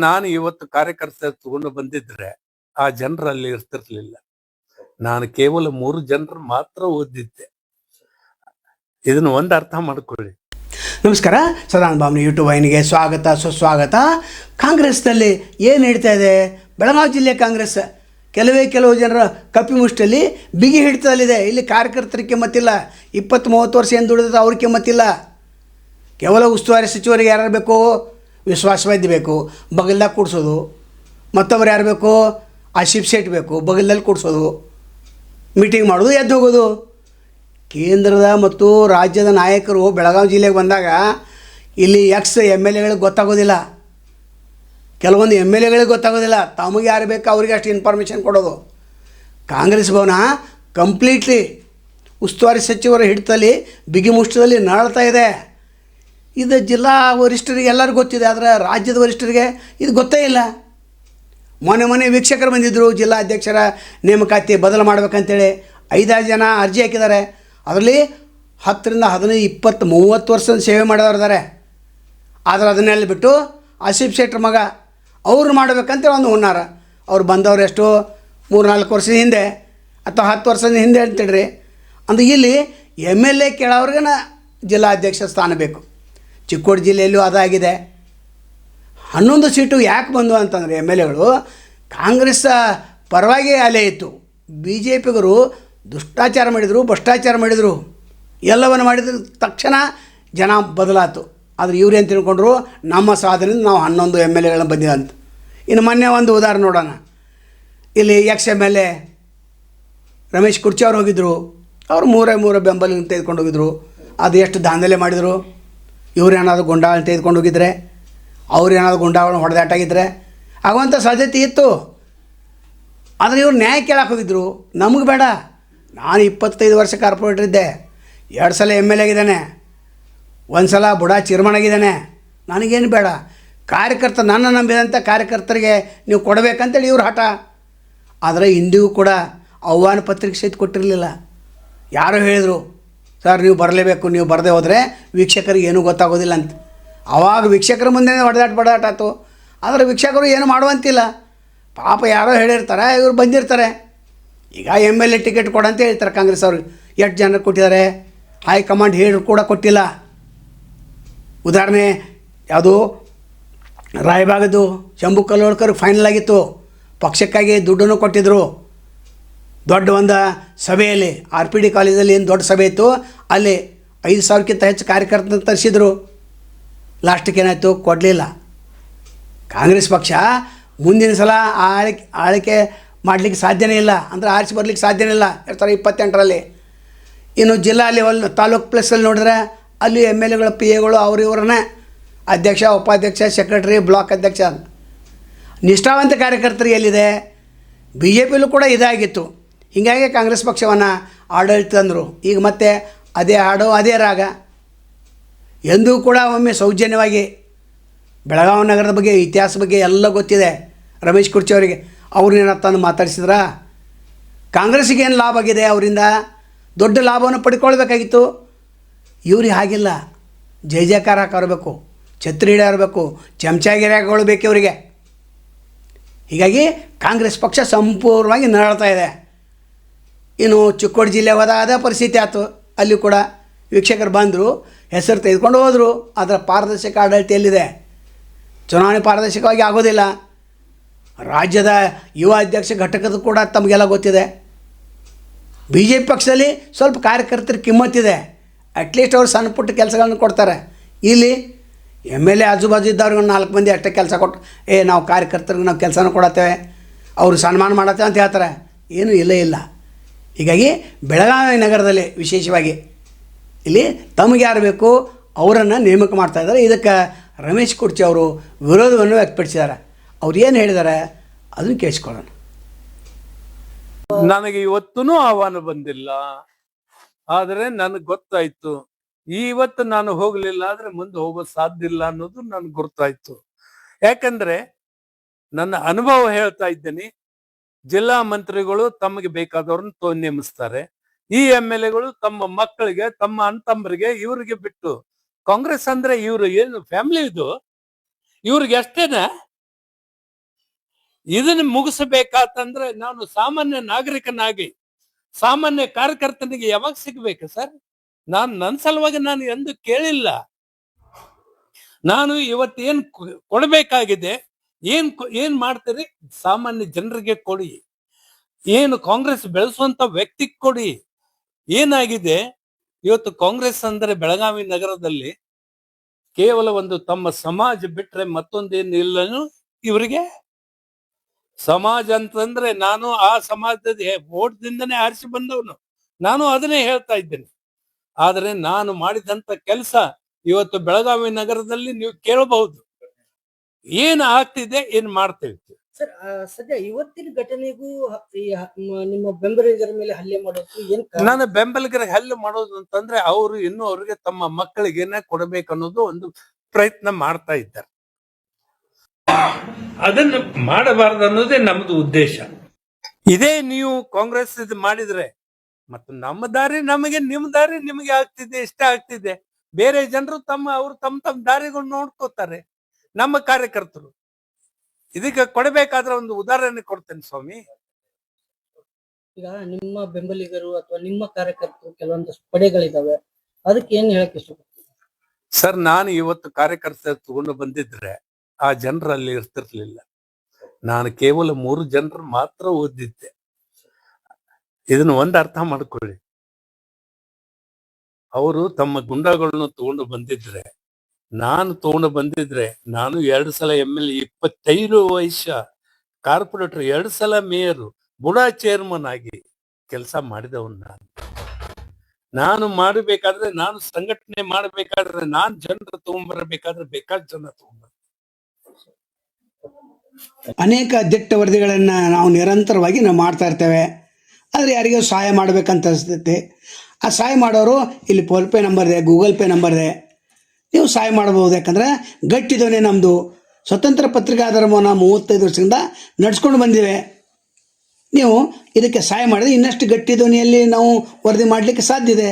ನಾನು ಇವತ್ತು ಕಾರ್ಯಕರ್ತ ತಗೊಂಡು ಬಂದಿದ್ರೆ ಆ ಜನರಲ್ಲಿ ಇರ್ತಿರ್ಲಿಲ್ಲ. ನಾನು ಕೇವಲ 3 ಜನರು ಮಾತ್ರ ಓದಿದ್ದೆ. ಇದನ್ನು ಒಂದು ಅರ್ಥ ಮಾಡ್ಕೊಳ್ಳಿ. ನಮಸ್ಕಾರ, ಸದಾನಂದ ಭಾವನೆ ಯೂಟ್ಯೂಬ್ ವಾಹಿನಿಗೆ ಸ್ವಾಗತ ಸುಸ್ವಾಗತ. ಕಾಂಗ್ರೆಸ್ನಲ್ಲಿ ಏನು ನಡೀತಾ ಇದೆ? ಬೆಳಗಾವಿ ಜಿಲ್ಲೆ ಕಾಂಗ್ರೆಸ್ ಕೆಲವು ಜನರ ಕಪಿಮುಷ್ಟಿಯಲ್ಲಿ ಬಿಗಿ ಹಿಡಿತದಲ್ಲಿದೆ. ಇಲ್ಲಿ ಕಾರ್ಯಕರ್ತರ ಕಿಮ್ಮತ್ತಿಲ್ಲ. 20-30 ವರ್ಷ ಏನು ದುಡಿದ ಅವ್ರ ಕಿಮ್ಮತ್ತಿಲ್ಲ. ಕೇವಲ ಉಸ್ತುವಾರಿ ಸಚಿವರಿಗೆ ಯಾರು ಬೇಕು? ವಿಶ್ವಾಸವೈದ್ಯ ಬೇಕು, ಬಗಲ್ದಾಗ ಕೂಡಿಸೋದು. ಮತ್ತೊಬ್ಬರು ಯಾರು ಬೇಕು? ಆಶೀಫ್ ಶೇಟ್ ಬೇಕು, ಬಗಲ್ದಲ್ಲಿ ಕೂಡಿಸೋದು, ಮೀಟಿಂಗ್ ಮಾಡೋದು, ಎದ್ದು ಹೋಗೋದು. ಕೇಂದ್ರದ ಮತ್ತು ರಾಜ್ಯದ ನಾಯಕರು ಬೆಳಗಾವಿ ಜಿಲ್ಲೆಗೆ ಬಂದಾಗ ಇಲ್ಲಿ MLAಗಳಿಗೆ ಗೊತ್ತಾಗೋದಿಲ್ಲ. ಕೆಲವೊಂದು MLAಗಳಿಗೆ ಗೊತ್ತಾಗೋದಿಲ್ಲ. ತಮಗೆ ಯಾರು ಬೇಕು ಅವ್ರಿಗೆ ಅಷ್ಟು ಇನ್ಫಾರ್ಮೇಷನ್ ಕೊಡೋದು. ಕಾಂಗ್ರೆಸ್ ಭವನ ಕಂಪ್ಲೀಟ್ಲಿ ಉಸ್ತುವಾರಿ ಸಚಿವರ ಹಿಡಿತಲ್ಲಿ ಬಿಗಿ ಮುಷ್ಟದಲ್ಲಿ ನರಳ್ತಾ ಇದೆ. ಇದು ಜಿಲ್ಲಾ ವರಿಷ್ಠರಿಗೆ ಎಲ್ಲರಿಗೂ ಗೊತ್ತಿದೆ, ಆದರೆ ರಾಜ್ಯದ ವರಿಷ್ಠರಿಗೆ ಇದು ಗೊತ್ತೇ ಇಲ್ಲ. ಮೊನ್ನೆ ವೀಕ್ಷಕರು ಬಂದಿದ್ದರು. ಜಿಲ್ಲಾ ಅಧ್ಯಕ್ಷರ ನೇಮಕಾತಿ ಬದಲು ಮಾಡಬೇಕಂತೇಳಿ 5 ಜನ ಅರ್ಜಿ ಹಾಕಿದ್ದಾರೆ. ಅದರಲ್ಲಿ 10 ರಿಂದ 15, 20, 30 ವರ್ಷದ ಸೇವೆ ಮಾಡಿದವರು ಇದ್ದಾರೆ. ಆದರೆ ಅದನ್ನೆಲ್ಲ ಬಿಟ್ಟು ಆಸಿಫ್ ಶೇಟ್ರ ಮಗ ಅವ್ರು ಮಾಡಬೇಕಂತೇಳಿ ಒಂದು ಹುನ್ನಾರ. ಅವ್ರು ಬಂದವರು ಎಷ್ಟು 3-4 ವರ್ಷದ ಹಿಂದೆ ಅಥವಾ 10 ವರ್ಷದ ಹಿಂದೆ ಅಂತೇಳ್ರಿ. ಅಂದ್ರೆ ಇಲ್ಲಿ MLA ಕೇಳೋವ್ರಿಗನ ಜಿಲ್ಲಾ ಅಧ್ಯಕ್ಷ ಸ್ಥಾನ ಬೇಕು. ಚಿಕ್ಕೋಡಿ ಜಿಲ್ಲೆಯಲ್ಲೂ ಅದಾಗಿದೆ. 11 ಸೀಟು ಯಾಕೆ ಬಂದು ಅಂತಂದರೆ MLAಗಳು ಕಾಂಗ್ರೆಸ್ ಪರವಾಗಿ ಅಲೆ ಇತ್ತು. BJPಗರು ದುಷ್ಟಾಚಾರ ಮಾಡಿದರು, ಭ್ರಷ್ಟಾಚಾರ ಮಾಡಿದರು, ಎಲ್ಲವನ್ನು ಮಾಡಿದ ತಕ್ಷಣ ಜನ ಬದಲಾತು. ಆದರೆ ಇವ್ರು ಏನು ತಿಳ್ಕೊಂಡ್ರು, ನಮ್ಮ ಸಾಧನೆಯಿಂದ ನಾವು 11 MLAಗಳನ್ನ ಬಂದಿವೆ ಅಂತ. ಇನ್ನು ಮೊನ್ನೆ ಒಂದು ಉದಾಹರಣೆ ನೋಡೋಣ. ಇಲ್ಲಿ MLA ರಮೇಶ್ ಕುರ್ಚಿ ಅವ್ರು ಹೋಗಿದ್ದರು. ಅವರು 3 ಬೆಂಬಲ ತೆಗೆದುಕೊಂಡು ಹೋಗಿದ್ರು. ಅದು ಎಷ್ಟು ದಾಂಧಲೆ ಮಾಡಿದರು. ಇವ್ರೇನಾದ್ರು ಗುಂಡಾಗಳನ್ನ ತೆಗೆದುಕೊಂಡು ಹೋಗಿದ್ರೆ, ಅವ್ರೇನಾದ್ರು ಗುಂಡಾಗಳನ್ನ ಹೊಡೆದಾಟಾಗಿದ್ದರೆ ಆಗುವಂಥ ಸಾಧ್ಯತೆ ಇತ್ತು. ಆದರೆ ಇವ್ರು ನ್ಯಾಯ ಕೇಳಕ್ಕೆ ಹೋಗಿದ್ರು. ನಮಗೆ ಬೇಡ, ನಾನು 25 ವರ್ಷ ಕಾರ್ಪೊರೇಟರ್ ಇದ್ದೆ, 2 ಸಲ MLA ಆಗಿದ್ದಾನೆ, 1 ಸಲ ಬುಡ ಚೇರ್ಮನ್ ಆಗಿದ್ದಾನೆ, ನನಗೇನು ಬೇಡ. ಕಾರ್ಯಕರ್ತ ನನ್ನ ನಂಬಿದಂಥ ಕಾರ್ಯಕರ್ತರಿಗೆ ನೀವು ಕೊಡಬೇಕಂತೇಳಿ ಇವ್ರು ಹಠ. ಆದರೆ ಇಂದಿಗೂ ಕೂಡ ಆಹ್ವಾನ ಪತ್ರಿಕೆ ಸಹಿತ ಕೊಟ್ಟಿರಲಿಲ್ಲ. ಯಾರೋ ಹೇಳಿದರು, ಸರ್ ನೀವು ಬರಲೇಬೇಕು, ನೀವು ಬರದೇ ಹೋದರೆ ವೀಕ್ಷಕರಿಗೆ ಏನೂ ಗೊತ್ತಾಗೋದಿಲ್ಲ ಅಂತ. ಆವಾಗ ವೀಕ್ಷಕರ ಮುಂದೆ ಬಡದಾಟ. ಆದರೆ ವೀಕ್ಷಕರು ಏನು ಮಾಡುವಂತಿಲ್ಲ. ಪಾಪ ಯಾರೋ ಹೇಳಿರ್ತಾರೆ, ಇವರು ಬಂದಿರ್ತಾರೆ. ಈಗ MLA ಟಿಕೆಟ್ ಕೊಡಂತ ಹೇಳ್ತಾರೆ ಕಾಂಗ್ರೆಸ್ ಅವ್ರಿಗೆ. 8 ಜನರಿಗೆ ಕೊಟ್ಟಿದ್ದಾರೆ, ಹೈಕಮಾಂಡ್ ಹೇಳಿದ್ರು ಕೂಡ ಕೊಟ್ಟಿಲ್ಲ. ಉದಾಹರಣೆ ಯಾವುದು, ರಾಯಬಾಗದ್ದು ಶಂಭು ಕಲ್ಲೋಳ್ಕರ್ ಫೈನಲ್ ಆಗಿತ್ತು. ಪಕ್ಷಕ್ಕಾಗಿ ದುಡ್ಡನ್ನು ಕೊಟ್ಟಿದ್ದರು. ದೊಡ್ಡ ಒಂದು ಸಭೆಯಲ್ಲಿ RPD ಕಾಲೇಜಲ್ಲಿ ಏನು ದೊಡ್ಡ ಸಭೆ ಇತ್ತು, ಅಲ್ಲಿ 5,000ಕ್ಕಿಂತ ಹೆಚ್ಚು ಕಾರ್ಯಕರ್ತರನ್ನು ತರಿಸಿದ್ರು. ಲಾಸ್ಟಿಗೆ ಏನಾಯಿತು, ಕೊಡಲಿಲ್ಲ. ಕಾಂಗ್ರೆಸ್ ಪಕ್ಷ ಮುಂದಿನ ಸಲ ಆಳ್ಕೆ ಮಾಡಲಿಕ್ಕೆ ಸಾಧ್ಯನೇ ಇಲ್ಲ, ಅಂದರೆ ಆರಿಸಿ ಬರಲಿಕ್ಕೆ ಸಾಧ್ಯನೇ ಇಲ್ಲ 2028ರಲ್ಲಿ. ಇನ್ನು ಜಿಲ್ಲಾ ಲೆವೆಲ್ ತಾಲೂಕು ಪ್ಲೇಸಲ್ಲಿ ನೋಡಿದ್ರೆ ಅಲ್ಲಿ MLAಗಳು PAಗಳು ಇವರನ್ನೇ ಅಧ್ಯಕ್ಷ, ಉಪಾಧ್ಯಕ್ಷ, ಸೆಕ್ರೆಟರಿ, ಬ್ಲಾಕ್ ಅಧ್ಯಕ್ಷ. ನಿಷ್ಠಾವಂತ ಕಾರ್ಯಕರ್ತರಿಗೆ ಎಲ್ಲಿದೆ? BJPಯಲ್ಲೂ ಕೂಡ ಇದಾಗಿತ್ತು. ಹೀಗಾಗಿ ಕಾಂಗ್ರೆಸ್ ಪಕ್ಷವನ್ನು ಆಡಳಿತ ತಂದರು. ಈಗ ಮತ್ತೆ ಅದೇ ಹಾಡು ಅದೇ ರಾಗ. ಎಂದೂ ಕೂಡ ಒಮ್ಮೆ ಸೌಜನ್ಯವಾಗಿ ಬೆಳಗಾವಿ ನಗರದ ಬಗ್ಗೆ, ಇತಿಹಾಸ ಬಗ್ಗೆ ಎಲ್ಲ ಗೊತ್ತಿದೆ ರಮೇಶ್ ಕುರ್ಚಿ ಅವರಿಗೆ. ಅವ್ರನ್ನೇನ ತಂದು ಮಾತಾಡಿಸಿದ್ರ? ಕಾಂಗ್ರೆಸ್ಸಿಗೆ ಏನು ಲಾಭ ಆಗಿದೆ? ಅವರಿಂದ ದೊಡ್ಡ ಲಾಭವನ್ನು ಪಡ್ಕೊಳ್ಬೇಕಾಗಿತ್ತು. ಇವ್ರಿಗೆ ಹಾಗಿಲ್ಲ. ಜೈ ಜಯಕಾರ ಹಾಕೋರ್ಬೇಕು, ಛತ್ರಿ ಹಿಡಿಯೋರ್ಬೇಕು, ಚಮಚಾಗಿರಿ ಹಾಕೊಳ್ಬೇಕು ಇವರಿಗೆ. ಹೀಗಾಗಿ ಕಾಂಗ್ರೆಸ್ ಪಕ್ಷ ಸಂಪೂರ್ಣವಾಗಿ ನರಳ್ತಾ ಇದೆ. ಇನ್ನು ಚಿಕ್ಕೋಡಿ ಜಿಲ್ಲೆ ಹೋದಾಗ ಅದೇ ಪರಿಸ್ಥಿತಿ ಆಯಿತು. ಅಲ್ಲಿ ಕೂಡ ವೀಕ್ಷಕರು ಬಂದರು, ಹೆಸರು ತೆಗೆದುಕೊಂಡು ಹೋದರು. ಅದರ ಪಾರದರ್ಶಕ ಆಡಳಿತ ಎಲ್ಲಿದೆ? ಚುನಾವಣೆ ಪಾರದರ್ಶಕವಾಗಿ ಆಗೋದಿಲ್ಲ. ರಾಜ್ಯದ ಯುವ ಅಧ್ಯಕ್ಷ ಘಟಕದ ಕೂಡ ತಮಗೆಲ್ಲ ಗೊತ್ತಿದೆ. BJP ಪಕ್ಷದಲ್ಲಿ ಸ್ವಲ್ಪ ಕಾರ್ಯಕರ್ತರ ಕಿಮ್ಮತ್ತಿದೆ. ಅಟ್ಲೀಸ್ಟ್ ಅವ್ರು ಸಣ್ಣ ಪುಟ್ಟ ಕೆಲಸಗಳನ್ನು ಕೊಡ್ತಾರೆ. ಇಲ್ಲಿ MLA ಆಜುಬಾಜು ಇದ್ದವ್ರಿಗೆ 4 ಮಂದಿ ಅಷ್ಟೇ ಕೆಲಸ ಕೊಟ್ಟು, ನಾವು ಕಾರ್ಯಕರ್ತರಿಗೆ ನಾವು ಕೆಲಸನ ಕೊಡತ್ತೇವೆ, ಅವರು ಸನ್ಮಾನ ಮಾಡತ್ತೇವೆ ಅಂತ ಹೇಳ್ತಾರೆ. ಏನೂ ಇಲ್ಲ. ಹೀಗಾಗಿ ಬೆಳಗಾವಿ ನಗರದಲ್ಲಿ ವಿಶೇಷವಾಗಿ ಇಲ್ಲಿ ತಮಗೆ ಯಾರು ಬೇಕು ಅವರನ್ನು ನೇಮಕ ಮಾಡ್ತಾಯಿದ್ದಾರೆ. ಇದಕ್ಕೆ ರಮೇಶ್ ಕುರ್ಚಿ ಅವರು ವಿರೋಧವನ್ನು ವ್ಯಕ್ತಪಡಿಸಿದ್ದಾರೆ. ಅವ್ರು ಏನು ಹೇಳಿದ್ದಾರೆ ಅದನ್ನು ಕೇಳಿಸ್ಕೊಳ್ಳೋಣ. ನನಗೆ ಇವತ್ತೂ ಆಹ್ವಾನ ಬಂದಿಲ್ಲ, ಆದರೆ ನನಗೆ ಗೊತ್ತಾಯ್ತು ಇವತ್ತು ನಾನು ಹೋಗಲಿಲ್ಲ ಆದರೆ ಮುಂದೆ ಹೋಗೋದು ಸಾಧ್ಯ ಇಲ್ಲ ಅನ್ನೋದು ನನಗೆ ಗೊತ್ತಾಯ್ತು. ಯಾಕಂದ್ರೆ ನನ್ನ ಅನುಭವ ಹೇಳ್ತಾ ಇದ್ದೇನೆ. ಜಿಲ್ಲಾ ಮಂತ್ರಿಗಳು ತಮಗೆ ಬೇಕಾದವ್ರನ್ನ ನೇಮಿಸ್ತಾರೆ. ಈ MLAಗಳು ತಮ್ಮ ಮಕ್ಕಳಿಗೆ, ತಮ್ಮ ಅಣ್ತಂಬರಿಗೆ, ಇವ್ರಿಗೆ ಬಿಟ್ಟು. ಕಾಂಗ್ರೆಸ್ ಅಂದ್ರೆ ಇವ್ರು ಏನು ಫ್ಯಾಮಿಲಿ ಇದು? ಇವ್ರಿಗೆ ಅಷ್ಟೇನಾ? ಇದನ್ನ ಮುಗಿಸಬೇಕಾತಂದ್ರೆ ನಾನು ಸಾಮಾನ್ಯ ನಾಗರಿಕನಾಗಿ ಸಾಮಾನ್ಯ ಕಾರ್ಯಕರ್ತನಿಗೆ ಯಾವಾಗ ಸಿಗ್ಬೇಕು ಸರ್? ನನ್ನ ಸಲುವಾಗಿ ನಾನು ಎಂದು ಕೇಳಿಲ್ಲ. ನಾನು ಇವತ್ತೇನ್ ಕೊಡಬೇಕಾಗಿದೆ, ಏನ್ ಮಾಡ್ತೀರಿ ಸಾಮಾನ್ಯ ಜನರಿಗೆ ಕೊಡಿ, ಏನು ಕಾಂಗ್ರೆಸ್ ಬೆಳೆಸುವಂತ ವ್ಯಕ್ತಿ ಕೊಡಿ. ಏನಾಗಿದೆ ಇವತ್ತು ಕಾಂಗ್ರೆಸ್ ಅಂದ್ರೆ ಬೆಳಗಾವಿ ನಗರದಲ್ಲಿ ಕೇವಲ ಒಂದು ತಮ್ಮ ಸಮಾಜ ಬಿಟ್ರೆ ಮತ್ತೊಂದೇನು ಇಲ್ಲನು ಇವರಿಗೆ. ಸಮಾಜ ಅಂತಂದ್ರೆ ನಾನು ಆ ಸಮಾಜದ ಓಟ್ದಿಂದನೇ ಆರಿಸಿ ಬಂದವನು, ನಾನು ಅದನ್ನೇ ಹೇಳ್ತಾ ಇದ್ದೇನೆ. ಆದ್ರೆ ನಾನು ಮಾಡಿದಂತ ಕೆಲಸ ಇವತ್ತು ಬೆಳಗಾವಿ ನಗರದಲ್ಲಿ ನೀವು ಕೇಳಬಹುದು, ಏನ್ ಆಗ್ತಿದೆ, ಏನ್ ಮಾಡ್ತೇವೆ. ಸರ್, ಸದ್ಯ ಇವತ್ತಿನ ಘಟನೆಗೂ ನಿಮ್ಮ ಬೆಂಬಲಿಗರ ಮೇಲೆ ಹಲ್ಲೆ ಮಾಡೋದು ಏನ್ ಕಾರಣ? ನನ್ನ ಬೆಂಬಲಿಗರಿಗೆ ಹಲ್ಲೆ ಮಾಡೋದು ಅಂತಂದ್ರೆ ಅವರು ಇನ್ನೂ ಅವ್ರಿಗೆ ತಮ್ಮ ಮಕ್ಕಳಿಗೇನೆ ಕೊಡಬೇಕನ್ನೋದು ಒಂದು ಪ್ರಯತ್ನ ಮಾಡ್ತಾ ಇದ್ದಾರೆ. ಅದನ್ನ ಮಾಡಬಾರದು ಅನ್ನೋದೇ ನಮ್ದು ಉದ್ದೇಶ. ಇದೇ ನೀವು ಕಾಂಗ್ರೆಸ್ ಇದು ಮಾಡಿದ್ರೆ ಮತ್ತು ನಮ್ಮ ದಾರಿ ನಮಗೆ, ನಿಮ್ ದಾರಿ ನಿಮಗೆ ಆಗ್ತಿದೆ, ಇಷ್ಟ ಆಗ್ತಿದೆ. ಬೇರೆ ಜನರು ಅವ್ರು ತಮ್ಮ ದಾರಿಗಳು ನೋಡ್ಕೋತಾರೆ. ನಮ್ಮ ಕಾರ್ಯಕರ್ತರು ಇದಕ್ಕೆ ಕೊಡಬೇಕಾದ್ರೆ ಒಂದು ಉದಾಹರಣೆ ಕೊಡ್ತೇನೆ ಸ್ವಾಮಿ. ಈಗ ನಿಮ್ಮ ಬೆಂಬಲಿಗರು ಅಥವಾ ನಿಮ್ಮ ಕಾರ್ಯಕರ್ತರು ಕೆಲವೊಂದಷ್ಟು ಪಡೆಗಳಿದಾವೆ, ಅದಕ್ಕೆ ಏನ್ ಹೇಳಕ್ ಇಷ್ಟಪಡ್ತೀವಿ? ಸರ್, ನಾನು ಇವತ್ತು ಕಾರ್ಯಕರ್ತ ತಗೊಂಡು ಬಂದಿದ್ರೆ ಆ ಜನರಲ್ಲಿ ಇರ್ತಿರ್ಲಿಲ್ಲ. ನಾನು ಕೇವಲ 3 ಜನರು ಮಾತ್ರ ಓದಿದ್ದೆ. ಇದನ್ನ ಒಂದು ಅರ್ಥ ಮಾಡ್ಕೊಳ್ಳಿ. ಅವರು ತಮ್ಮ ಗುಂಡಗಳನ್ನು ತಗೊಂಡು ಬಂದಿದ್ರೆ, ನಾನು ತಗೊಂಡು ಬಂದಿದ್ರೆ, ನಾನು 2 ಸಲ MLA, 25 ವರ್ಷ ಕಾರ್ಪೊರೇಟರ್, 2 ಸಲ ಮೇಯರ್, ಬುಡಾ ಚೇರ್ಮನ್ ಆಗಿ ಕೆಲಸ ಮಾಡಿದವನು. ನಾನು ಮಾಡಬೇಕಾದ್ರೆ, ನಾನು ಸಂಘಟನೆ ಮಾಡಬೇಕಾದ್ರೆ, ನಾನು ಜನರು ತಗೊಂಡ್ಬರಬೇಕಾದ್ರೆ ಬೇಕಾದ ಜನ ತಗೊಂಡ್ಬರ. ಅನೇಕ ದಿಟ್ಟ ವರದಿಗಳನ್ನು ನಾವು ನಿರಂತರವಾಗಿ ನಾವು ಮಾಡ್ತಾ ಇರ್ತೇವೆ. ಆದರೆ ಯಾರಿಗೂ ಸಹಾಯ ಮಾಡಬೇಕಂತ ಅನಿಸ್ತೈತೆ. ಆ ಸಹಾಯ ಮಾಡೋರು ಇಲ್ಲಿ ಫೋನ್ಪೇ ನಂಬರ್ ಇದೆ, ಗೂಗಲ್ ಪೇ ನಂಬರ್ ಇದೆ, ನೀವು ಸಹಾಯ ಮಾಡ್ಬೋದು. ಯಾಕಂದರೆ ಗಟ್ಟಿದವನೇ ನಮ್ಮದು. ಸ್ವತಂತ್ರ ಪತ್ರಿಕಾಧರ್ಮವನ್ನು 35 ವರ್ಷದಿಂದ ನಡ್ಸ್ಕೊಂಡು ಬಂದಿವೆ. ನೀವು ಇದಕ್ಕೆ ಸಹಾಯ ಮಾಡಿದ್ರೆ ಇನ್ನಷ್ಟು ಗಟ್ಟಿ ಧ್ವನಿಯಲ್ಲಿ ನಾವು ವರದಿ ಮಾಡಲಿಕ್ಕೆ ಸಾಧ್ಯ ಇದೆ.